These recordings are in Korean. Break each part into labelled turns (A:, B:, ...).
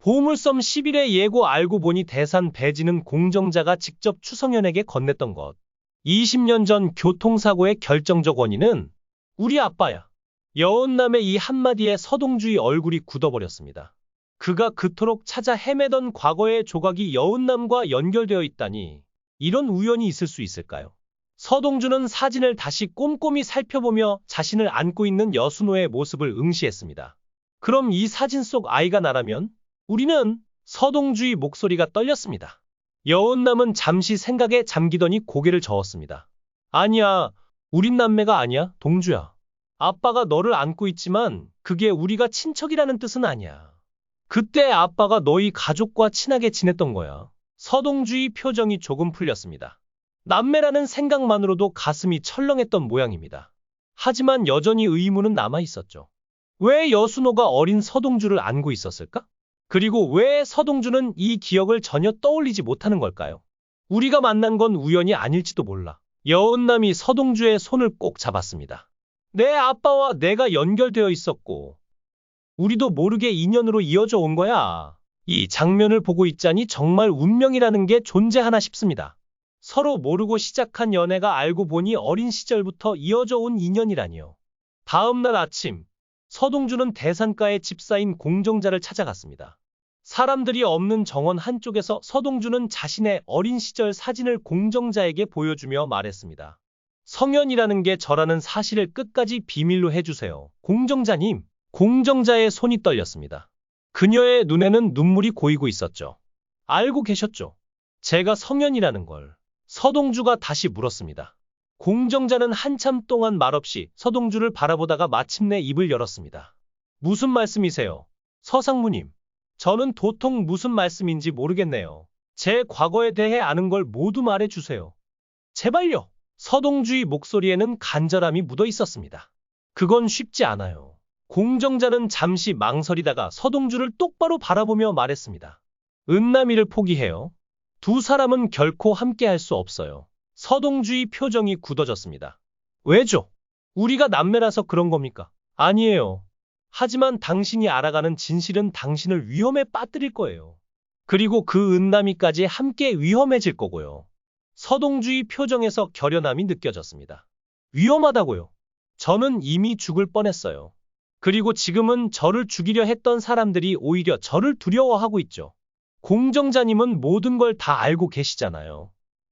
A: 보물섬 10일의 예고 알고 보니 대산 배지는 공정자가 직접 추성현에게 건넸던 것. 20년 전 교통사고의 결정적 원인은 우리 아빠야. 여운남의 이 한마디에 서동주의 얼굴이 굳어버렸습니다. 그가 그토록 찾아 헤매던 과거의 조각이 여운남과 연결되어 있다니 이런 우연이 있을 수 있을까요? 서동주는 사진을 다시 꼼꼼히 살펴보며 자신을 안고 있는 여순호의 모습을 응시했습니다. 그럼 이 사진 속 아이가 나라면? 우리는 서동주의 목소리가 떨렸습니다. 여운남은 잠시 생각에 잠기더니 고개를 저었습니다. 아니야, 우린 남매가 아니야, 동주야. 아빠가 너를 안고 있지만 그게 우리가 친척이라는 뜻은 아니야. 그때 아빠가 너희 가족과 친하게 지냈던 거야. 서동주의 표정이 조금 풀렸습니다. 남매라는 생각만으로도 가슴이 철렁했던 모양입니다. 하지만 여전히 의문은 남아있었죠. 왜 여순호가 어린 서동주를 안고 있었을까? 그리고 왜 서동주는 이 기억을 전혀 떠올리지 못하는 걸까요? 우리가 만난 건 우연이 아닐지도 몰라. 여운남이 서동주의 손을 꼭 잡았습니다. 내 아빠와 내가 연결되어 있었고 우리도 모르게 인연으로 이어져 온 거야. 이 장면을 보고 있자니 정말 운명이라는 게 존재하나 싶습니다. 서로 모르고 시작한 연애가 알고 보니 어린 시절부터 이어져 온 인연이라니요. 다음 날 아침, 서동주는 대산가의 집사인 공정자를 찾아갔습니다. 사람들이 없는 정원 한쪽에서 서동주는 자신의 어린 시절 사진을 공정자에게 보여주며 말했습니다. 성현이라는 게 저라는 사실을 끝까지 비밀로 해주세요. 공정자님. 공정자의 손이 떨렸습니다. 그녀의 눈에는 눈물이 고이고 있었죠. 알고 계셨죠? 제가 성현이라는 걸. 서동주가 다시 물었습니다. 공정자는 한참 동안 말없이 서동주를 바라보다가 마침내 입을 열었습니다. 무슨 말씀이세요? 서상무님. 저는 도통 무슨 말씀인지 모르겠네요. 제 과거에 대해 아는 걸 모두 말해주세요. 제발요. 서동주의 목소리에는 간절함이 묻어 있었습니다. 그건 쉽지 않아요. 공정자는 잠시 망설이다가 서동주를 똑바로 바라보며 말했습니다. 은남이를 포기해요. 두 사람은 결코 함께할 수 없어요. 서동주의 표정이 굳어졌습니다. 왜죠? 우리가 남매라서 그런 겁니까? 아니에요. 하지만 당신이 알아가는 진실은 당신을 위험에 빠뜨릴 거예요. 그리고 그 은남이까지 함께 위험해질 거고요. 서동주의 표정에서 결연함이 느껴졌습니다. 위험하다고요? 저는 이미 죽을 뻔했어요. 그리고 지금은 저를 죽이려 했던 사람들이 오히려 저를 두려워하고 있죠. 공정자님은 모든 걸 다 알고 계시잖아요.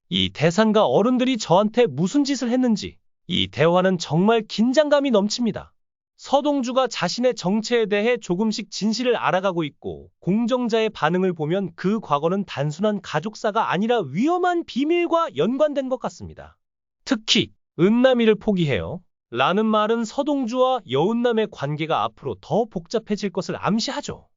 A: 이 대산가 어른들이 저한테 무슨 짓을 했는지 이 대화는 정말 긴장감이 넘칩니다. 서동주가 자신의 정체에 대해 조금씩 진실을 알아가고 있고 공정자의 반응을 보면 그 과거는 단순한 가족사가 아니라 위험한 비밀과 연관된 것 같습니다. 특히 은남이를 포기해요. 라는 말은 서동주와 여운남의 관계가 앞으로 더 복잡해질 것을 암시하죠.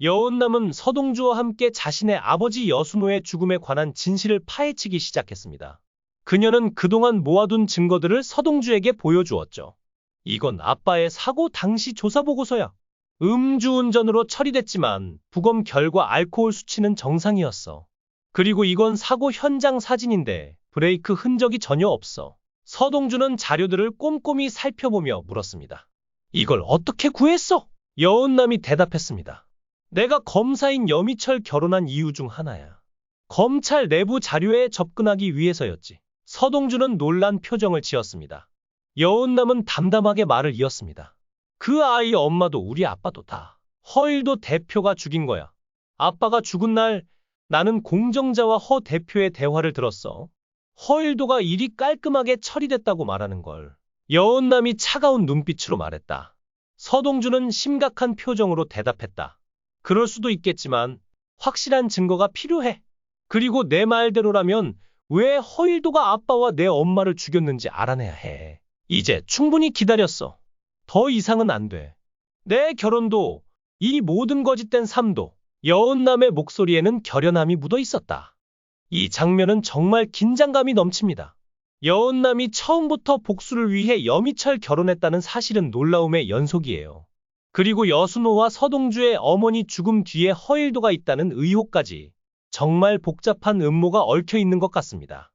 A: 여운남은 서동주와 함께 자신의 아버지 여순호의 죽음에 관한 진실을 파헤치기 시작했습니다. 그녀는 그동안 모아둔 증거들을 서동주에게 보여주었죠. 이건 아빠의 사고 당시 조사보고서야. 음주운전으로 처리됐지만 부검 결과 알코올 수치는 정상이었어. 그리고 이건 사고 현장 사진인데 브레이크 흔적이 전혀 없어. 서동주는 자료들을 꼼꼼히 살펴보며 물었습니다. 이걸 어떻게 구했어? 여운남이 대답했습니다. 내가 검사인 여미철 결혼한 이유 중 하나야. 검찰 내부 자료에 접근하기 위해서였지. 서동주는 놀란 표정을 지었습니다. 여운남은 담담하게 말을 이었습니다. 그 아이 엄마도 우리 아빠도 다 허일도 대표가 죽인 거야. 아빠가 죽은 날 나는 공정자와 허 대표의 대화를 들었어. 허일도가 일이 깔끔하게 처리됐다고 말하는 걸. 여운남이 차가운 눈빛으로 말했다. 서동주는 심각한 표정으로 대답했다. 그럴 수도 있겠지만 확실한 증거가 필요해. 그리고 내 말대로라면 왜 허일도가 아빠와 내 엄마를 죽였는지 알아내야 해. 이제 충분히 기다렸어. 더 이상은 안 돼. 내 결혼도, 이 모든 거짓된 삶도. 여운남의 목소리에는 결연함이 묻어 있었다. 이 장면은 정말 긴장감이 넘칩니다. 여운남이 처음부터 복수를 위해 여미철 결혼했다는 사실은 놀라움의 연속이에요. 그리고 여순호와 서동주의 어머니 죽음 뒤에 허일도가 있다는 의혹까지 정말 복잡한 음모가 얽혀 있는 것 같습니다.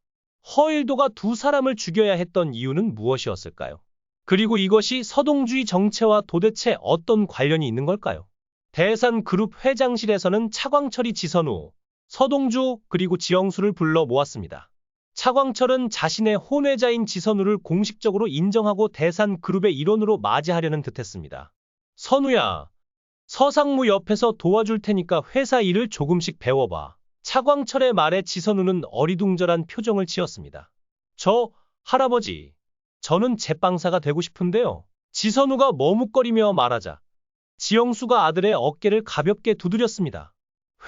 A: 허일도가 두 사람을 죽여야 했던 이유는 무엇이었을까요? 그리고 이것이 서동주의 정체와 도대체 어떤 관련이 있는 걸까요? 대산그룹 회장실에서는 차광철이 지선우, 서동주 그리고 지영수를 불러 모았습니다. 차광철은 자신의 혼외자인 지선우를 공식적으로 인정하고 대산그룹의 일원으로 맞이하려는 듯했습니다. 선우야, 서상무 옆에서 도와줄 테니까 회사 일을 조금씩 배워봐. 차광철의 말에 지선우는 어리둥절한 표정을 지었습니다. 할아버지, 저는 제빵사가 되고 싶은데요. 지선우가 머뭇거리며 말하자 지영수가 아들의 어깨를 가볍게 두드렸습니다.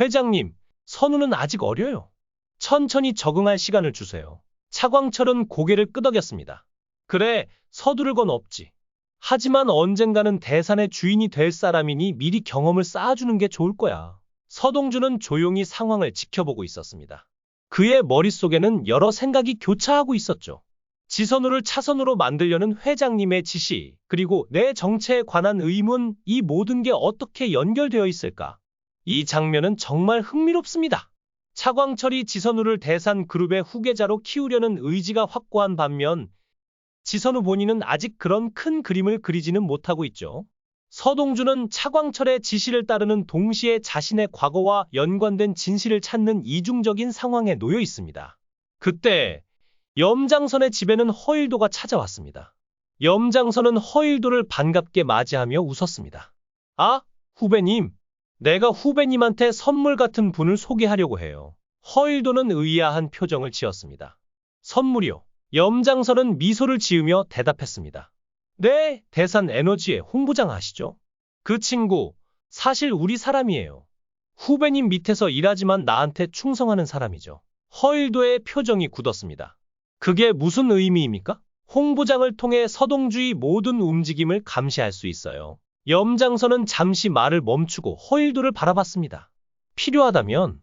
A: 회장님, 선우는 아직 어려요. 천천히 적응할 시간을 주세요. 차광철은 고개를 끄덕였습니다. 그래, 서두를 건 없지. 하지만 언젠가는 대산의 주인이 될 사람이니 미리 경험을 쌓아주는 게 좋을 거야. 서동주는 조용히 상황을 지켜보고 있었습니다. 그의 머릿속에는 여러 생각이 교차하고 있었죠. 지선우를 차선으로 만들려는 회장님의 지시, 그리고 내 정체에 관한 의문, 이 모든 게 어떻게 연결되어 있을까? 이 장면은 정말 흥미롭습니다. 차광철이 지선우를 대산그룹의 후계자로 키우려는 의지가 확고한 반면 지선우 본인은 아직 그런 큰 그림을 그리지는 못하고 있죠. 서동주는 차광철의 지시를 따르는 동시에 자신의 과거와 연관된 진실을 찾는 이중적인 상황에 놓여 있습니다. 그때 염장선의 집에는 허일도가 찾아왔습니다. 염장선은 허일도를 반갑게 맞이하며 웃었습니다. 아, 후배님. 내가 후배님한테 선물 같은 분을 소개하려고 해요. 허일도는 의아한 표정을 지었습니다. 선물이요? 염장선은 미소를 지으며 대답했습니다. 네, 대산에너지의 홍보장 아시죠? 그 친구, 사실 우리 사람이에요. 후배님 밑에서 일하지만 나한테 충성하는 사람이죠. 허일도의 표정이 굳었습니다. 그게 무슨 의미입니까? 홍보장을 통해 서동주의 모든 움직임을 감시할 수 있어요. 염장선은 잠시 말을 멈추고 허일도를 바라봤습니다. 필요하다면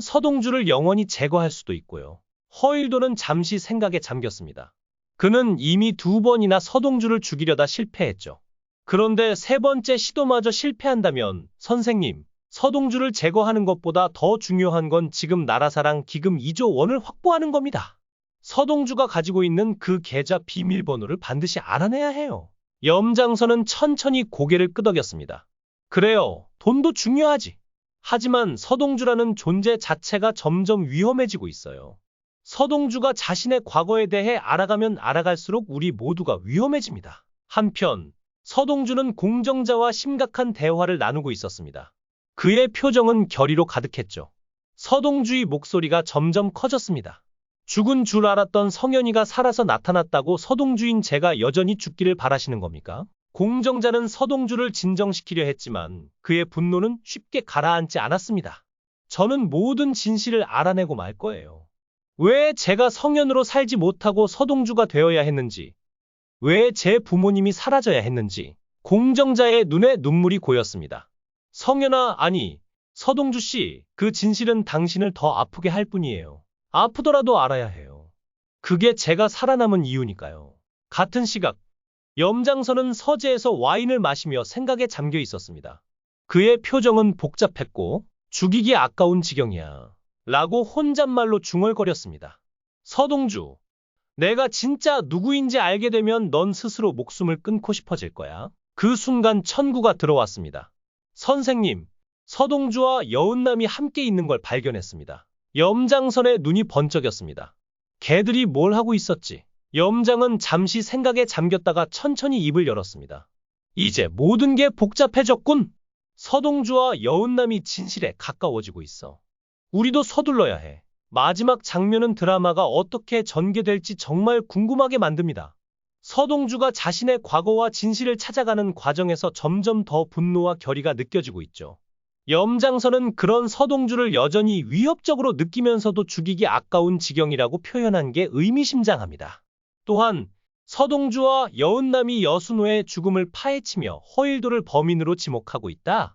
A: 서동주를 영원히 제거할 수도 있고요. 허일도는 잠시 생각에 잠겼습니다. 그는 이미 2번이나 서동주를 죽이려다 실패했죠. 그런데 3번째 시도마저 실패한다면 선생님, 서동주를 제거하는 것보다 더 중요한 건 지금 나라사랑 기금 2조 원을 확보하는 겁니다. 서동주가 가지고 있는 그 계좌 비밀번호를 반드시 알아내야 해요. 염장선은 천천히 고개를 끄덕였습니다. 그래요, 돈도 중요하지. 하지만 서동주라는 존재 자체가 점점 위험해지고 있어요. 서동주가 자신의 과거에 대해 알아가면 알아갈수록 우리 모두가 위험해집니다. 한편 서동주는 공정자와 심각한 대화를 나누고 있었습니다. 그의 표정은 결의로 가득했죠. 서동주의 목소리가 점점 커졌습니다. 죽은 줄 알았던 성현이가 살아서 나타났다고 서동주인 제가 여전히 죽기를 바라시는 겁니까? 공정자는 서동주를 진정시키려 했지만 그의 분노는 쉽게 가라앉지 않았습니다. 저는 모든 진실을 알아내고 말 거예요. 왜 제가 성현으로 살지 못하고 서동주가 되어야 했는지, 왜 제 부모님이 사라져야 했는지, 공정자의 눈에 눈물이 고였습니다. 성현아, 아니, 서동주 씨, 그 진실은 당신을 더 아프게 할 뿐이에요. 아프더라도 알아야 해요. 그게 제가 살아남은 이유니까요. 같은 시각, 염장선은 서재에서 와인을 마시며 생각에 잠겨 있었습니다. 그의 표정은 복잡했고 죽이기 아까운 지경이야 라고 혼잣말로 중얼거렸습니다. 서동주, 내가 진짜 누구인지 알게 되면 넌 스스로 목숨을 끊고 싶어질 거야. 그 순간 천구가 들어왔습니다. 선생님, 서동주와 여운남이 함께 있는 걸 발견했습니다. 염장선의 눈이 번쩍였습니다. 걔들이 뭘 하고 있었지? 염장은 잠시 생각에 잠겼다가 천천히 입을 열었습니다. 이제 모든 게 복잡해졌군. 서동주와 여운남이 진실에 가까워지고 있어. 우리도 서둘러야 해. 마지막 장면은 드라마가 어떻게 전개될지 정말 궁금하게 만듭니다. 서동주가 자신의 과거와 진실을 찾아가는 과정에서 점점 더 분노와 결의가 느껴지고 있죠. 염장선은 그런 서동주를 여전히 위협적으로 느끼면서도 죽이기 아까운 지경이라고 표현한 게 의미심장합니다. 또한 서동주와 여운남이 여순호의 죽음을 파헤치며 허일도를 범인으로 지목하고 있다.